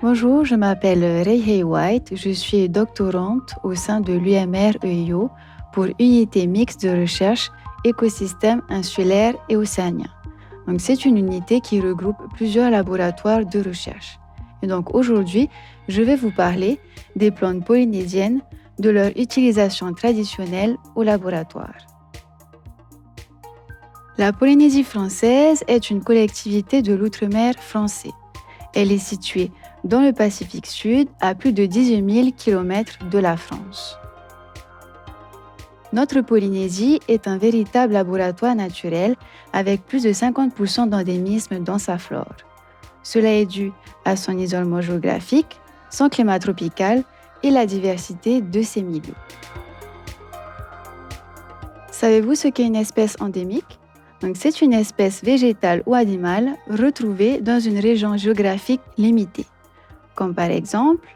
Bonjour, je m'appelle Rayhey White, je suis doctorante au sein de l'UMR-EIO pour Unité mixte de recherche écosystème insulaire et océanien. Donc, c'est une unité qui regroupe plusieurs laboratoires de recherche. Et donc aujourd'hui, je vais vous parler des plantes polynésiennes, de leur utilisation traditionnelle au laboratoire. La Polynésie française est une collectivité de l'outre-mer français. Elle est située dans le Pacifique Sud, à plus de 18 000 km de la France. Notre Polynésie est un véritable laboratoire naturel avec plus de 50% d'endémisme dans sa flore. Cela est dû à son isolement géographique, son climat tropical et la diversité de ses milieux. Savez-vous ce qu'est une espèce endémique? Donc, c'est une espèce végétale ou animale retrouvée dans une région géographique limitée, comme par exemple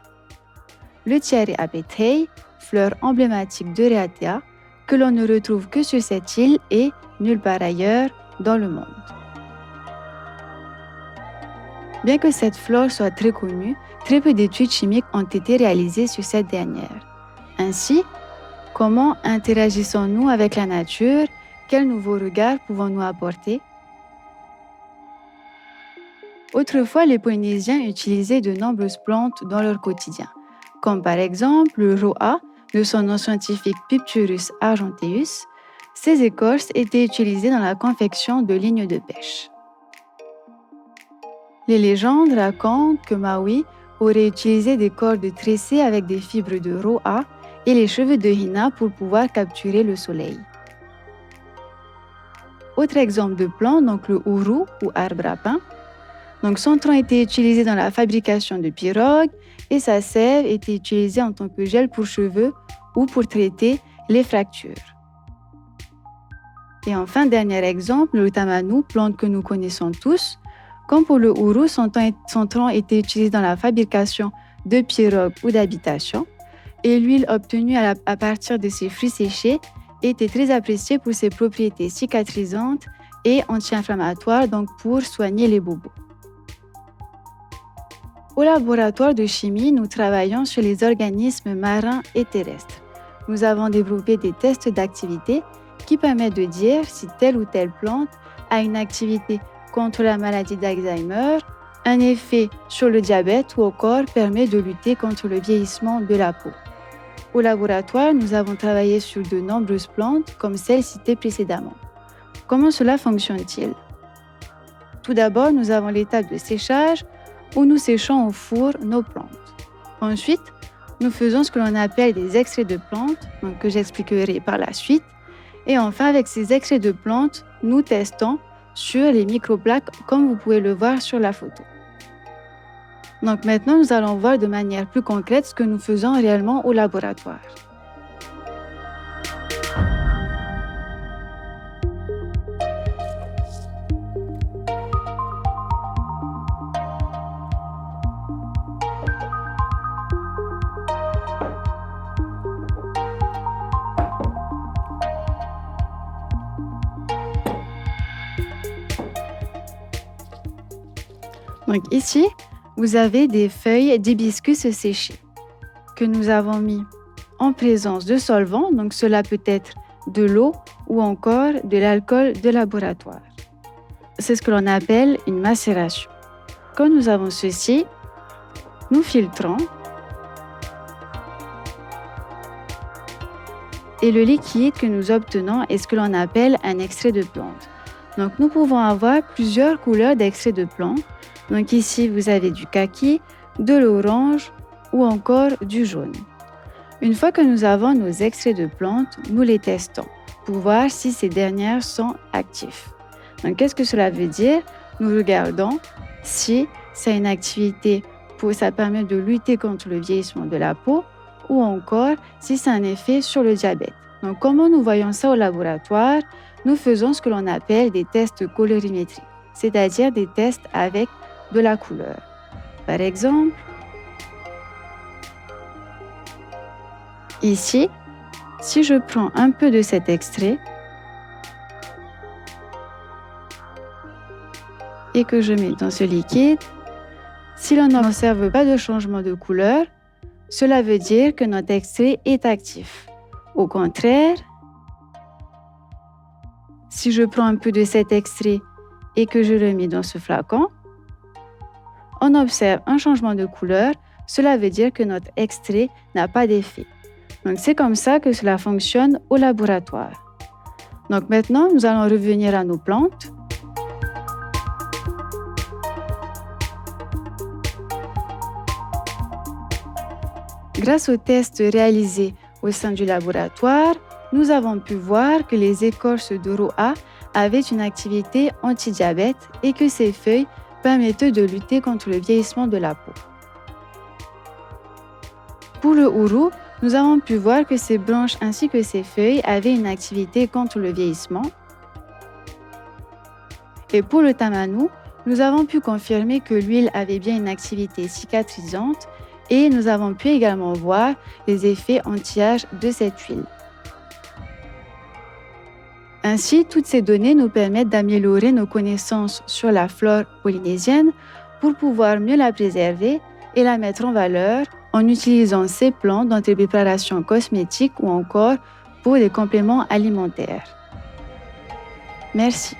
le Thierry Apethei, fleur emblématique de Rhéatea, que l'on ne retrouve que sur cette île et nulle part ailleurs dans le monde. Bien que cette flore soit très connue, très peu d'études chimiques ont été réalisées sur cette dernière. Ainsi, comment interagissons-nous avec la nature? Quels nouveaux regards pouvons-nous apporter? Autrefois, les Polynésiens utilisaient de nombreuses plantes dans leur quotidien, comme par exemple le roa, de son nom scientifique Pipturus argenteus. Ces écorces étaient utilisées dans la confection de lignes de pêche. Les légendes racontent que Maui aurait utilisé des cordes tressées avec des fibres de roa et les cheveux de Hina pour pouvoir capturer le soleil. Autre exemple de plante, donc le uru ou arbre à pain. Donc son tronc était utilisé dans la fabrication de pirogues et sa sève était utilisée en tant que gel pour cheveux ou pour traiter les fractures. Et enfin, dernier exemple, le tamanu, plante que nous connaissons tous. Comme pour le uru, son tronc était utilisé dans la fabrication de pirogues ou d'habitations et l'huile obtenue à partir de ses fruits séchés était très appréciée pour ses propriétés cicatrisantes et anti-inflammatoires, donc pour soigner les bobos. Au laboratoire de chimie, nous travaillons sur les organismes marins et terrestres. Nous avons développé des tests d'activité qui permettent de dire si telle ou telle plante a une activité contre la maladie d'Alzheimer, un effet sur le diabète ou encore permet de lutter contre le vieillissement de la peau. Au laboratoire, nous avons travaillé sur de nombreuses plantes comme celles citées précédemment. Comment cela fonctionne-t-il? Tout d'abord, nous avons l'étape de séchage où nous séchons au four nos plantes. Ensuite, nous faisons ce que l'on appelle des extraits de plantes, donc que j'expliquerai par la suite. Et enfin, avec ces extraits de plantes, nous testons sur les microplaques comme vous pouvez le voir sur la photo. Donc maintenant, nous allons voir de manière plus concrète ce que nous faisons réellement au laboratoire. Donc ici, vous avez des feuilles d'hibiscus séchées que nous avons mis en présence de solvants, donc cela peut être de l'eau ou encore de l'alcool de laboratoire. C'est ce que l'on appelle une macération. Quand nous avons ceci, nous filtrons et le liquide que nous obtenons est ce que l'on appelle un extrait de plante. Donc nous pouvons avoir plusieurs couleurs d'extrait de plante. Donc ici, vous avez du kaki, de l'orange ou encore du jaune. Une fois que nous avons nos extraits de plantes, nous les testons pour voir si ces dernières sont actives. Donc qu'est-ce que cela veut dire? Nous regardons si c'est une activité ça permet de lutter contre le vieillissement de la peau ou encore si c'est un effet sur le diabète. Donc comment nous voyons ça au laboratoire? Nous faisons ce que l'on appelle des tests colorimétriques, c'est-à-dire des tests avec de la couleur. Par exemple, ici, si je prends un peu de cet extrait et que je mets dans ce liquide, Si l'on n'observe pas de changement de couleur, cela veut dire que notre extrait est actif. Au contraire, si je prends un peu de cet extrait et que je le mets dans ce flacon, on observe un changement de couleur, cela veut dire que notre extrait n'a pas d'effet. Donc c'est comme ça que cela fonctionne au laboratoire. Donc maintenant, nous allons revenir à nos plantes. Grâce aux tests réalisés au sein du laboratoire, nous avons pu voir que les écorces de Roa avaient une activité anti-diabète et que ces feuilles permettaient de lutter contre le vieillissement de la peau. Pour le Ourou, nous avons pu voir que ses branches ainsi que ses feuilles avaient une activité contre le vieillissement. Et pour le Tamanou, nous avons pu confirmer que l'huile avait bien une activité cicatrisante et nous avons pu également voir les effets anti-âge de cette huile. Ainsi, toutes ces données nous permettent d'améliorer nos connaissances sur la flore polynésienne pour pouvoir mieux la préserver et la mettre en valeur en utilisant ces plantes dans des préparations cosmétiques ou encore pour des compléments alimentaires. Merci.